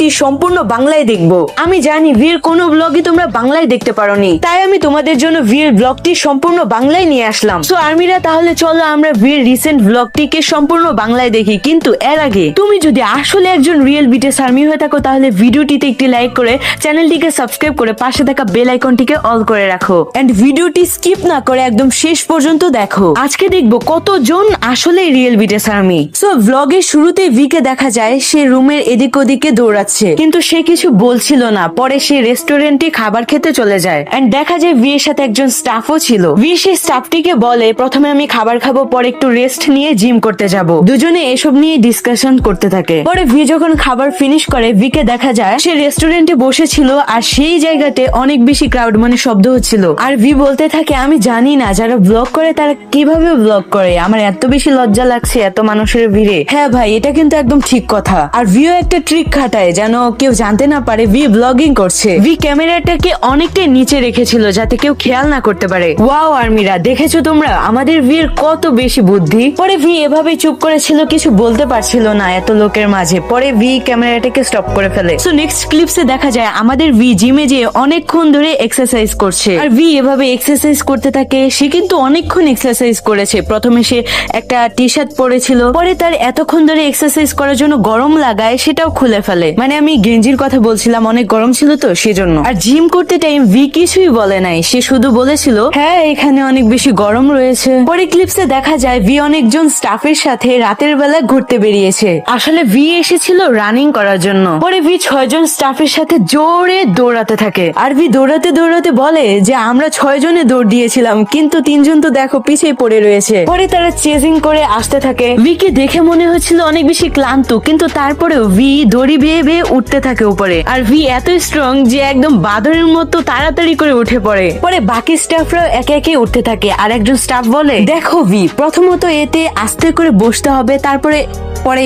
ব্লগটি সম্পূর্ণ বাংলায় দেখবো। আমি জানি ভির কোনো ব্লগই তোমরা বাংলায় দেখতে পারোনি, তাই আমি তোমাদের জন্য ভির ব্লগটি সম্পূর্ণ বাংলায় নিয়ে আসলাম। সো আর্মিরা, তাহলে চলো আমরা ভির রিসেন্ট ব্লগটিকে সম্পূর্ণ বাংলায় দেখি। কিন্তু এর আগে তুমি যদি আসলে একজন রিয়েল বিটিএস আর্মি হয়ে থাকো, তাহলে ভিডিওটিতে একটি লাইক করে চ্যানেলটিকে সাবস্ক্রাইব করে পাশে থাকা বেল আইকনটিকে অল করে রাখো এন্ড ভিডিওটি স্কিপ না করে একদম শেষ পর্যন্ত দেখো। আজকে দেখবো কতজন আসলে রিয়েল বিটিএস আর্মি। সো ব্লগের শুরুতে ভিকে দেখা যায় সে রুমের এদিক ওদিকে দৌড়াচ্ছে, কিন্তু সে কিছু বলছিল না। পরে সে রেস্টুরেন্টে খাবার খেতে চলে যায় এন্ড দেখা যায় ভি এর সাথে একজন স্টাফও ছিল। ভি সেই স্টাফটিকে বলে, প্রথমে আমি খাবার খাবো, পরে একটু রেস্ট নিয়ে জিম করতে যাব। দুজনে এসব নিয়ে ডিসকাশন করতে থাকে। পরে ভি যখন খাবার ফিনিশ করে, ভিকে দেখা যায় সে রেস্টুরেন্টে বসেছিল আর সেই জায়গাতে অনেক বেশি ক্রাউড, মানে শব্দ হচ্ছিল। আর ভি বলতে থাকে, আমি জানি না যারা ব্লগ করে তারা কিভাবে ব্লগ করে, আমার এত বেশি লজ্জা লাগছে এত মানুষের ভিড়ে। হ্যাঁ ভাই, এটা কিন্তু একদম ঠিক কথা। আর ভিও একটা ট্রিক খাটায় যেন কেউ জানতে না পারে ভি ব্লগিং করছে। ভি ক্যামেরাটাকে অনেকটাই নিচে রেখেছিল যাতে কেউ খেয়াল না করতে পারে। ওয়াও আর্মিরা, দেখেছো তোমরা আমাদের ভির কত বেশি বুদ্ধি। পরে ভি এভাবে চুপ করেছিল, কিছু বলতে পারছিল না এত লোকের মাঝে। পরে ভি ক্যামেরাটাকে স্টপ করে ফেলে। সো নেক্সট ক্লিপসে দেখা যায় আমাদের ভি জিমে যেয়ে অনেকক্ষণ ধরে এক্সারসাইজ করছে। আর ভি এভাবে এক্সারসাইজ করতে থাকে। সে কিন্তু অনেকক্ষণ এক্সারসাইজ করেছে। প্রথমে সে একটা টি শার্ট পরেছিল, পরে তার এতক্ষণ ধরে এক্সারসাইজ করার জন্য গরম লাগায় সেটাও খুলে ফেলে। মানে আমি গেঞ্জির কথা বলছিলাম, অনেক গরম ছিল তো সেজন্য। আর জিম করতে টাইম ভি কিছুই বলে নাই, সে শুধু বলেছিল হ্যাঁ এখানে অনেক বেশি গরম রয়েছে। পরে ক্লিপসে দেখা যায় ভি অনেকজন স্টাফের সাথে রাতের বেলা ঘুরতে বেরিয়েছে। আসলে ভি এসেছিল রানিং করার জন্য। পরে ভি 6 জন স্টাফের সাথে জোরে দৌড়াতে থাকে। আর ভি দৌড়াতে দৌড়াতে বলে যে আমরা 6 জনে দৌড় দিয়েছিলাম, কিন্তু 3 জন তো দেখো পিছিয়ে পড়ে রয়েছে। পরে তারা চেজিং করে আসতে থাকে। ভিকে দেখে মনে হচ্ছিল অনেক বেশি ক্লান্ত, কিন্তু তারপরেও ভি দড়ি বেয়ে বেয়ে উঠতে থাকে উপরে। আর ভি এত স্ট্রং যে একদম বাদরের মতো তাড়াতাড়ি করে উঠে পড়ে। পরে বাকি স্টাফরা একে একে উঠতে থাকে। আর একজন স্টাফ বলে, দেখো ভি, প্রথমত এতে আস্তে করে বসতে হবে, তারপরে পরে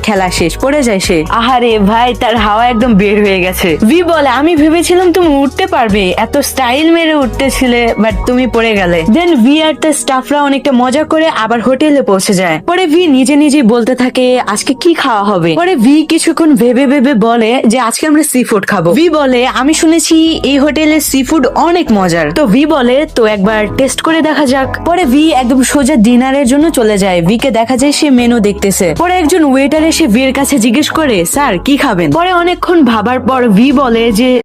খেলা শেষ, পড়ে যায় সে। আহারে ভাই, তার হাওয়া একদম বের হয়ে গেছে। ভি বলে, আমি ভেবেছিলাম তুমি উঠতে পারবে, এত স্টাইল মেরে উঠতেছিলে, বাট তুমি পড়ে গেলে। দেন ভি আর তার স্টাফরা অনেকটা মজা করে আবার হোটেলে পৌঁছে যায়। পরে ভি নিজে নিজে বলতে থাকে আজকে কি খাওয়া হবে। পরে ভি কিছুক্ষণ ভেবে ভেবে বলে যে আজকে আমরা সি ফুড খাবো। ভি বলে, আমি শুনেছি এই হোটেলের সি ফুড অনেক মজার। তো ভি বলে, তো একবার টেস্ট করে দেখা যাক। পরে ভি একদম সোজা ডিনারের জন্য চলে যায়। ভিকে দেখা যায় সে মেনু দেখতেছে। পরে একজন ওয়েটার এসে ভির কাছে জিজ্ঞেস করে, স্যার কি খাবেন? পরে অনেকক্ষণ ভাবার পর ভি বলে যে